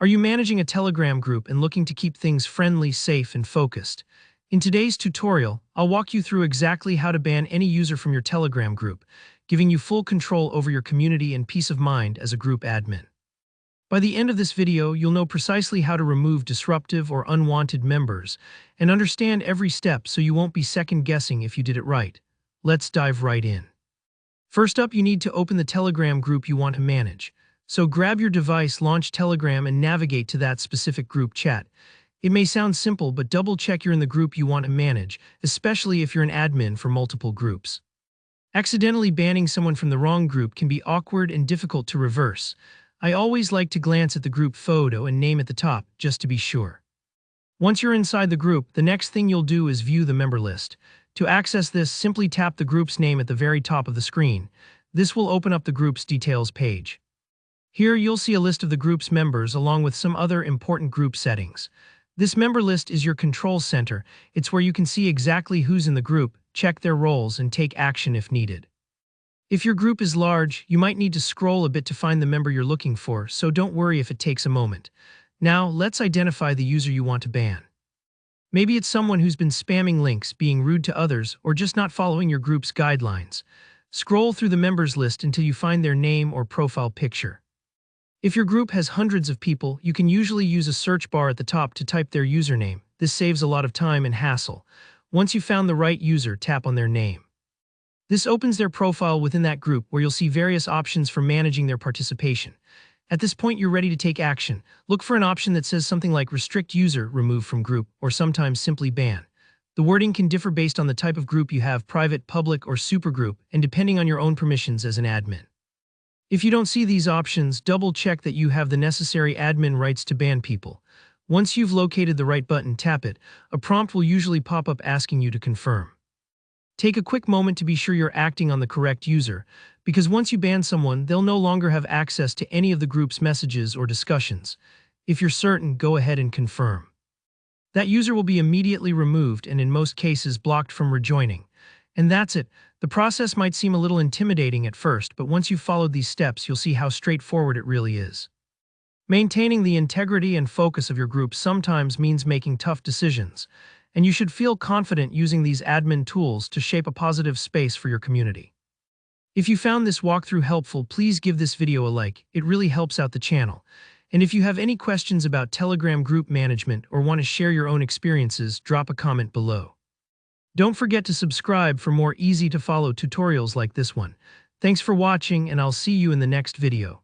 Are you managing a Telegram group and looking to keep things friendly, safe, and focused? In today's tutorial, I'll walk you through exactly how to ban any user from your Telegram group, giving you full control over your community and peace of mind as a group admin. By the end of this video, you'll know precisely how to remove disruptive or unwanted members and understand every step so you won't be second-guessing if you did it right. Let's dive right in. First up, you need to open the Telegram group you want to manage. So grab your device, launch Telegram, and navigate to that specific group chat. It may sound simple, but double-check you're in the group you want to manage, especially if you're an admin for multiple groups. Accidentally banning someone from the wrong group can be awkward and difficult to reverse. I always like to glance at the group photo and name at the top, just to be sure. Once you're inside the group, the next thing you'll do is view the member list. To access this, simply tap the group's name at the very top of the screen. This will open up the group's details page. Here you'll see a list of the group's members along with some other important group settings. This member list is your control center. It's where you can see exactly who's in the group, check their roles, and take action if needed. If your group is large, you might need to scroll a bit to find the member you're looking for, so don't worry if it takes a moment. Now, let's identify the user you want to ban. Maybe it's someone who's been spamming links, being rude to others, or just not following your group's guidelines. Scroll through the members list until you find their name or profile picture. If your group has hundreds of people, you can usually use a search bar at the top to type their username. This saves a lot of time and hassle. Once you've found the right user, tap on their name. This opens their profile within that group where you'll see various options for managing their participation. At this point, you're ready to take action. Look for an option that says something like Restrict User, Remove from Group, or sometimes simply Ban. The wording can differ based on the type of group you have, private, public, or supergroup, and depending on your own permissions as an admin. If you don't see these options, double-check that you have the necessary admin rights to ban people. Once you've located the right button, tap it. A prompt will usually pop up asking you to confirm. Take a quick moment to be sure you're acting on the correct user, because once you ban someone, they'll no longer have access to any of the group's messages or discussions. If you're certain, go ahead and confirm. That user will be immediately removed and in most cases blocked from rejoining. And that's it. The process might seem a little intimidating at first, but once you've followed these steps, you'll see how straightforward it really is. Maintaining the integrity and focus of your group sometimes means making tough decisions, and you should feel confident using these admin tools to shape a positive space for your community. If you found this walkthrough helpful, please give this video a like. It really helps out the channel. And if you have any questions about Telegram group management or want to share your own experiences, drop a comment below. Don't forget to subscribe for more easy-to-follow tutorials like this one. Thanks for watching, and I'll see you in the next video.